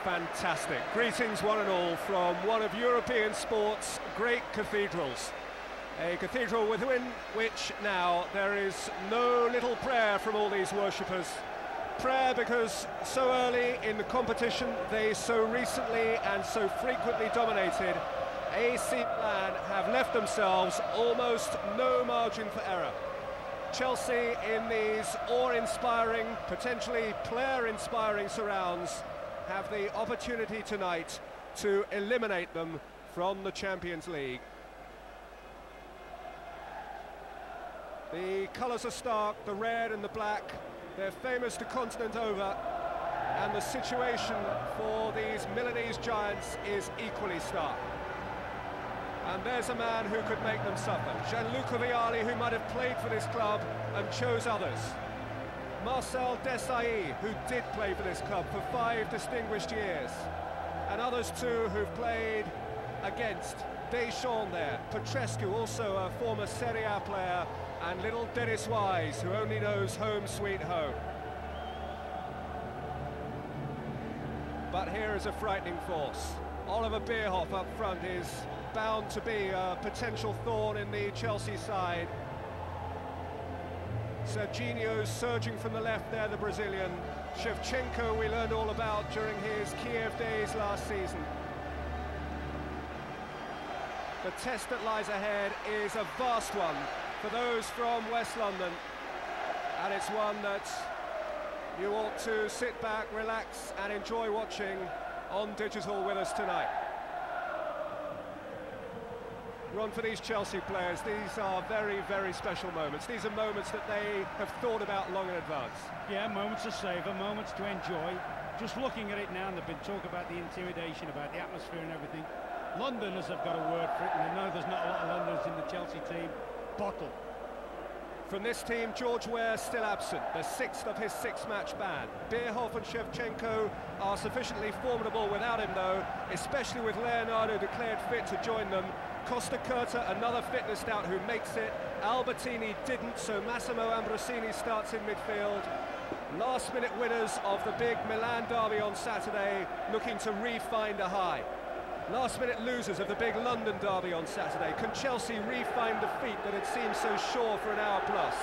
fantastic. Greetings one and all from one of European sport's great cathedrals. A cathedral within which now there is no little prayer from all these worshippers. Prayer because so early in the competition they so recently and so frequently dominated. AC Milan have left themselves almost no margin for error. Chelsea, in these awe-inspiring, potentially player-inspiring surrounds, have the opportunity tonight to eliminate them from the Champions League. The colours are stark, the red and the black. They're famous the continent over, and the situation for these Milanese giants is equally stark. And there's a man who could make them suffer. Gianluca Vialli, who might have played for this club and chose others. Marcel Desailly, who did play for this club for 5 distinguished years. And others too who've played against Deschamps there. Petrescu, also a former Serie A player. And little Dennis Wise, who only knows home sweet home. But here is a frightening force. Oliver Bierhoff up front is bound to be a potential thorn in the Chelsea side. Serginho surging from the left there, the Brazilian. Shevchenko we learned all about during his Kiev days last season. The test that lies ahead is a vast one for those from West London, and it's one that you ought to sit back, relax and enjoy watching on digital with us tonight. Ron, for these Chelsea players, these are very, very special moments. These are moments that they have thought about long in advance. Yeah, moments to savour, moments to enjoy. Just looking at it now, and there've been talk about the intimidation, about the atmosphere and everything. Londoners have got a word for it, and I know there's not a lot of Londoners in the Chelsea team. Bottle. From this team, George Ware still absent, the 6th of his 6-match ban. Bierhoff and Shevchenko are sufficiently formidable without him though, especially with Leonardo declared fit to join them. Costacurta, another fitness stout who makes it. Albertini didn't, so Massimo Ambrosini starts in midfield. Last-minute winners of the big Milan derby on Saturday, looking to re-find a high. Last-minute losers of the big London derby on Saturday. Can Chelsea re-find the feat that had seemed so sure for an hour plus?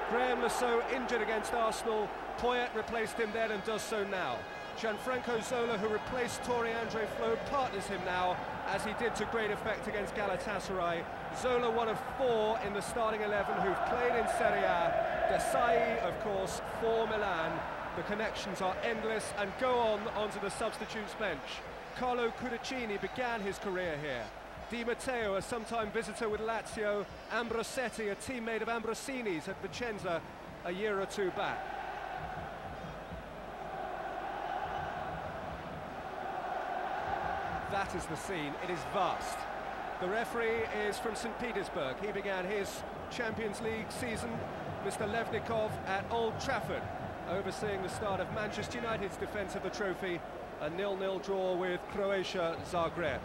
Graham Lasso injured against Arsenal. Poyet replaced him then and does so now. Gianfranco Zola, who replaced Andre Flo, partners him now, as he did to great effect against Galatasaray. Zola, one of 4 in the starting 11 who've played in Serie A. Desailly, of course, for Milan. The connections are endless and go on onto the substitutes bench. Carlo Cudicini began his career here. Di Matteo, a sometime visitor with Lazio. Ambrosetti, a teammate of Ambrosini's at Vicenza a year or 2 back. That is the scene. It is vast. The referee is from St. Petersburg. He began his Champions League season, Mr. Levnikov, at Old Trafford, overseeing the start of Manchester United's defence of the trophy. A 0-0 draw with Croatia Zagreb.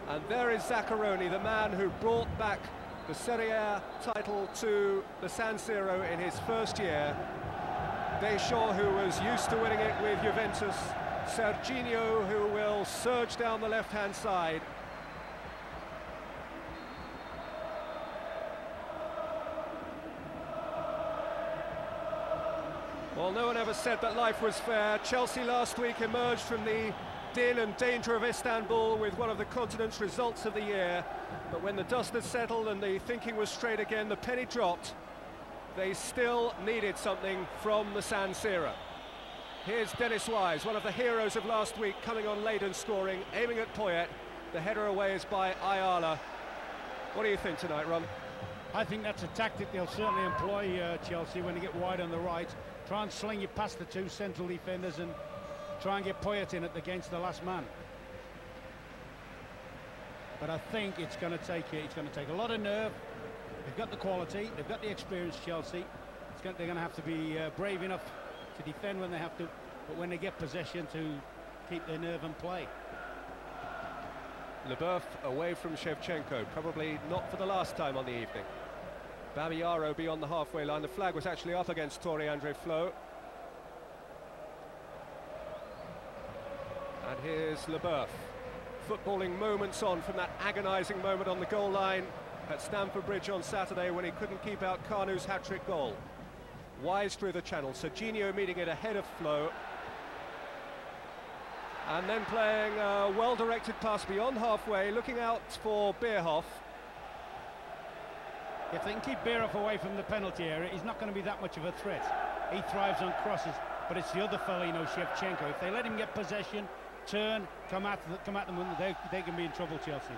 And there is Zaccheroni, the man who brought back the Serie A title to the San Siro in his first year. Deschamps, who was used to winning it with Juventus. Serginho, who will surge down the left-hand side. Well, no one ever said that life was fair. Chelsea last week emerged from the din and danger of Istanbul with one of the continent's results of the year. But when the dust had settled and the thinking was straight again, the penny dropped. They still needed something from the San Siro. Here's Dennis Wise, one of the heroes of last week, coming on late and scoring, aiming at Poyet. The header away is by Ayala. What do you think tonight, Ron? I think that's a tactic they'll certainly employ, Chelsea, when they get wide on the right. Try and sling you past the 2 central defenders and try and get Poyet in against the last man. But I think it's going to take a lot of nerve. They've got the quality, they've got the experience, Chelsea. They're going to have to be brave enough to defend when they have to, but when they get possession, to keep their nerve and play. Leboeuf away from Shevchenko, probably not for the last time on the evening. Babayaro beyond the halfway line. The flag was actually up against Andre Flo. And here's Leboeuf, footballing moments on from that agonising moment on the goal line at Stamford Bridge on Saturday when he couldn't keep out Kanu's hat-trick goal. Wise through the channel, Serginho meeting it ahead of flow. And then playing a well-directed pass beyond halfway, looking out for Bierhoff. If they can keep Bierhoff away from the penalty area, he's not going to be that much of a threat. He thrives on crosses, but it's the other fella, you know, Shevchenko. If they let him get possession, turn, come at them, they can be in trouble, Chelsea.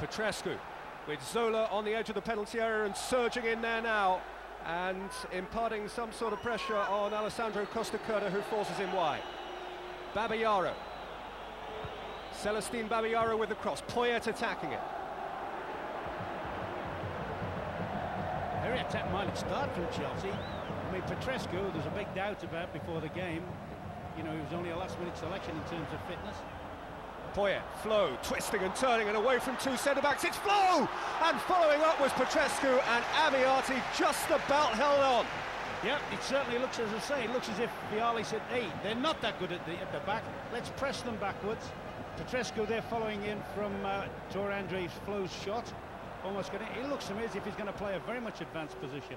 Petrescu with Zola on the edge of the penalty area and surging in there now and imparting some sort of pressure on Alessandro Costacurta, who forces him wide. Babayaro. Celestine Babayaro with the cross. Poyet attacking it. Very attack-minded start from Chelsea. I mean, Petrescu, there's a big doubt about before the game. You know, he was only a last-minute selection in terms of fitness. Poyet, flow, twisting and turning and away from two centre-backs. It's flow! And following up was Petrescu, and Abbiati just about held on. Yeah, it certainly looks, as I say, it looks as if Vialli said, hey, they're not that good at the back. Let's press them backwards. Petrescu there following in from Torandre's Flow's shot. Almost getting, it looks to me as if he's going to play a very much advanced position.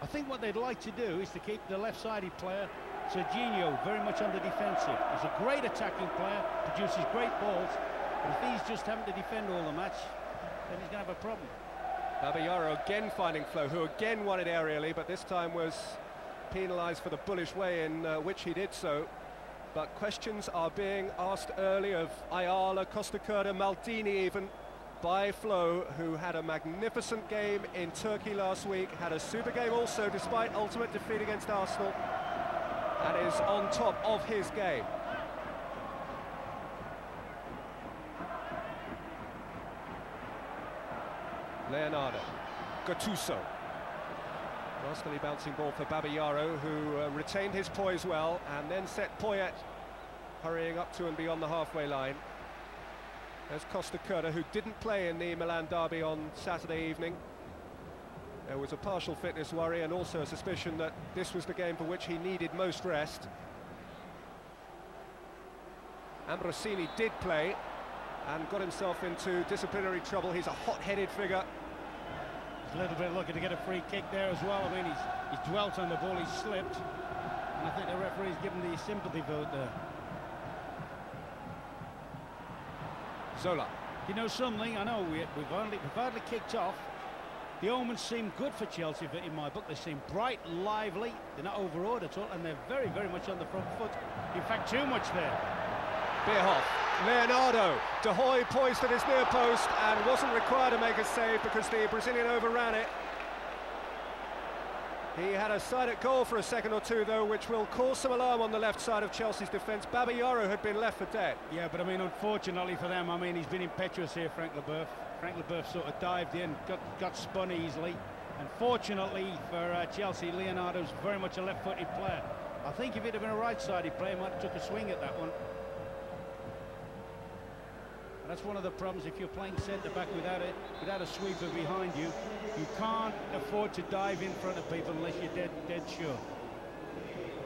I think what they'd like to do is to keep the left-sided player, Serginho, very much on the defensive. He's a great attacking player, produces great balls, but if he's just having to defend all the match, then he's going to have a problem. Babayaro again finding flow, who again won it aerially, but this time was penalised for the bullish way in which he did so. But questions are being asked early of Ayala, Costacurta, Maldini even, by Flo, who had a magnificent game in Turkey last week, had a super game also despite ultimate defeat against Arsenal, and is on top of his game. Leonardo, Gattuso. Rascally bouncing ball for Babayaro, who retained his poise well, and then set Poyet hurrying up to and beyond the halfway line. There's Costacurta, who didn't play in the Milan derby on Saturday evening. There was a partial fitness worry and also a suspicion that this was the game for which he needed most rest. Ambrosini did play and got himself into disciplinary trouble. He's a hot-headed figure. He's a little bit lucky to get a free kick there as well. I mean, he's dwelt on the ball, he's slipped. And I think the referee's given the sympathy vote there. Zola. You know something? I know we've hardly kicked off. The omens seem good for Chelsea, but in my book they seem bright, lively. They're not overawed at all, and they're very, very much on the front foot. In fact, too much there. Bierhoff, Leonardo, De Goey poised at his near post and wasn't required to make a save because the Brazilian overran it. He had a sight at goal for a second or two, though, which will cause some alarm on the left side of Chelsea's defence. Babayaro had been left for dead. Yeah, but I mean, unfortunately for them, I mean, he's been impetuous here, Frank Leboeuf. Frank Leboeuf sort of dived in, got spun easily. And fortunately for Chelsea, Leonardo's very much a left-footed player. I think if it had been a right-sided player, he might have took a swing at that one. And that's one of the problems if you're playing centre-back without a sweeper behind you. You can't afford to dive in front of people unless you're dead sure.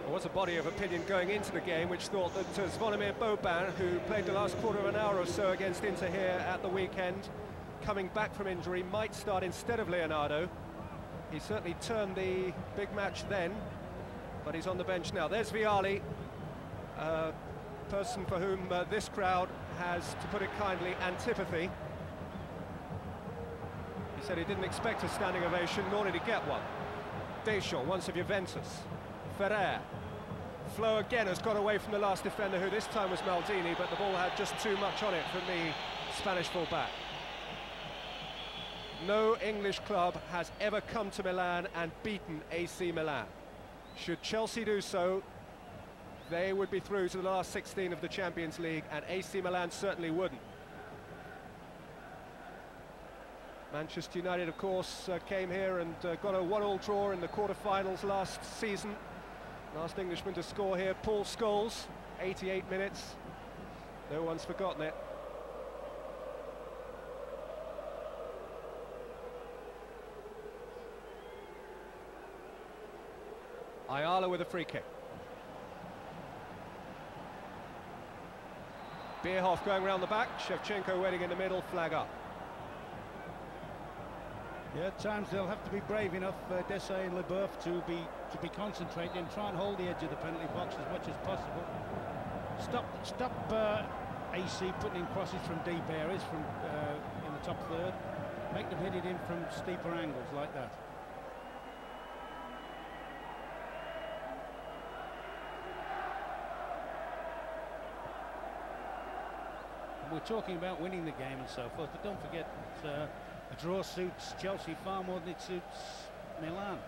There was a body of opinion going into the game which thought that Zvonimir Boban, who played the last quarter of an hour or so against Inter here at the weekend, coming back from injury, might start instead of Leonardo. He certainly turned the big match then, but he's on the bench now. There's Vialli, a person for whom this crowd has, to put it kindly, antipathy. He said he didn't expect a standing ovation, nor did he get one. Deschamps, once of Juventus. Ferrer. Flo again has got away from the last defender, who this time was Maldini, but the ball had just too much on it from the Spanish full-back. No English club has ever come to Milan and beaten AC Milan. Should Chelsea do so, they would be through to the last 16 of the Champions League, and AC Milan certainly wouldn't. Manchester United, of course, came here and got a 1-1 draw in the quarter-finals last season. Last Englishman to score here, Paul Scholes, 88 minutes. No one's forgotten it. Ayala with a free kick. Bierhoff going round the back, Shevchenko waiting in the middle, flag up. Yeah, at times they'll have to be brave enough, Desailly and Leboeuf, to be concentrating and try and hold the edge of the penalty box as much as possible. Stop AC putting in crosses from deep areas, from in the top third. Make them hit it in from steeper angles like that. And we're talking about winning the game and so forth, but don't forget a draw suits Chelsea far more than it suits Milan.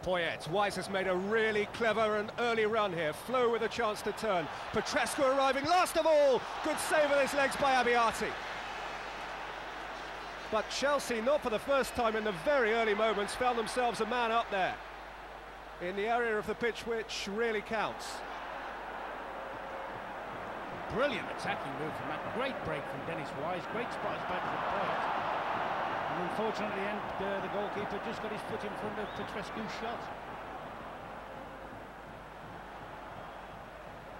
Poyet, Weiss has made a really clever and early run here. Flo with a chance to turn. Petrescu arriving last of all. Good save with his legs by Abbiati. But Chelsea, not for the first time in the very early moments, found themselves a man up there in the area of the pitch which really counts. Brilliant attacking move from that. Great break from Dennis Wise. Great spot back from Poyet. And unfortunately, the goalkeeper just got his foot in front of Petrescu's shot.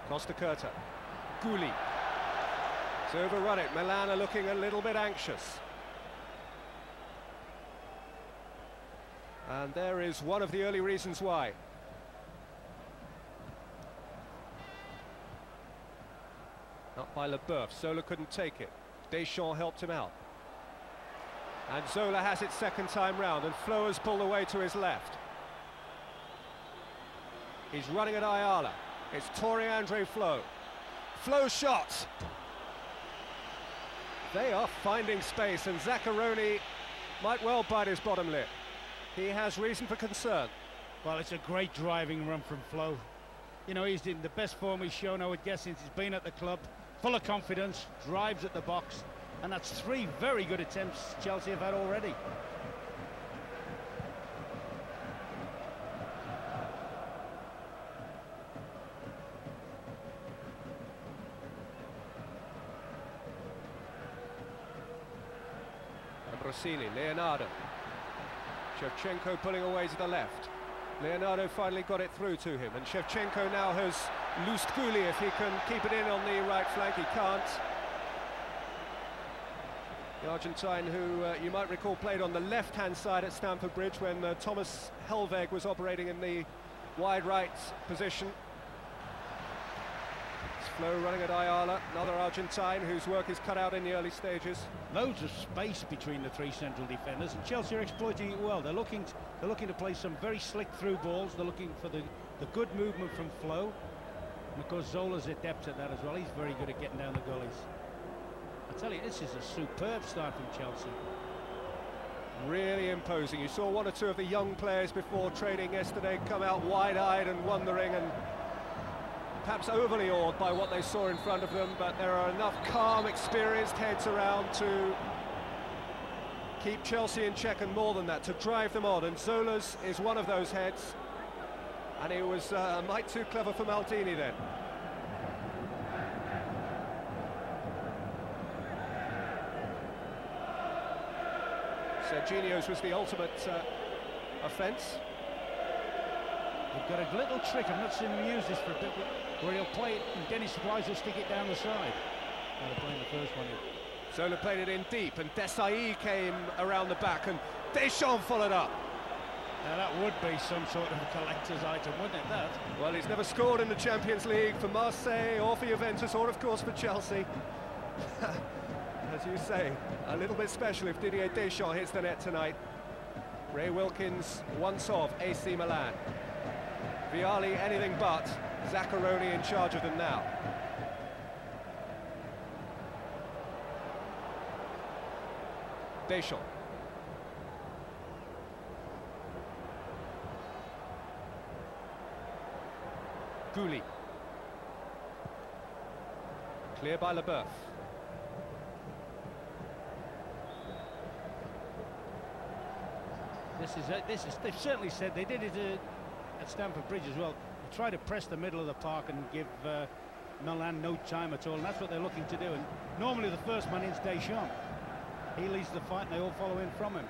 Costacurta, Guly. It's overrun it. Milan are looking a little bit anxious. And there is one of the early reasons why. Up by Leboeuf. Zola couldn't take it. Deschamps helped him out. And Zola has it second time round, and Flo has pulled away to his left. He's running at Ayala. It's Andre Flo. Flo shot! They are finding space, and Zaccheroni might well bite his bottom lip. He has reason for concern. Well, it's a great driving run from Flo. You know, he's in the best form he's shown, I would guess, since he's been at the club. Full of confidence, drives at the box. And that's 3 very good attempts Chelsea have had already. Ambrosini, Leonardo. Shevchenko pulling away to the left. Leonardo finally got it through to him, and Shevchenko now has loosed Guly. If he can keep it in on the right flank, he can't. The Argentine, who you might recall played on the left-hand side at Stamford Bridge when Thomas Helveg was operating in the wide right position. It's Flo running at Ayala, another Argentine whose work is cut out in the early stages. Loads of space between the 3 central defenders, and Chelsea are exploiting it well. They're looking to play some very slick through balls. They're looking for the good movement from Flo. And of course Zola's adept at that as well. He's very good at getting down the gullies. I tell you, this is a superb start from Chelsea. Really imposing. You saw 1 or 2 of the young players before training yesterday come out wide-eyed and wondering, and perhaps overly awed by what they saw in front of them, but there are enough calm, experienced heads around to keep Chelsea in check, and more than that, to drive them on. And Zola's is one of those heads, and he was a mite too clever for Maldini then. Serginho's was the ultimate offence. They've got a little trick, I've not seen him use this for a bit, where he'll play it and Dennis Wise will stick it down the side. They're playing the first one in. Zola played it in deep, and Desailly came around the back, and Deschamps followed up. Now that would be some sort of collector's item, wouldn't it, that? Well, he's never scored in the Champions League for Marseille or for Juventus, or of course for Chelsea. As you say, a little bit special if Didier Deschamps hits the net tonight. Ray Wilkins, once of AC Milan. Vialli anything but. Zaccheroni in charge of them now. Deschamps. Guly. Clear by Leboeuf. They've certainly said they did it at Stamford Bridge as well. They try to press the middle of the park and give Milan no time at all, and that's what they're looking to do. And normally the first man is Deschamps. He leads the fight and they all follow in from him.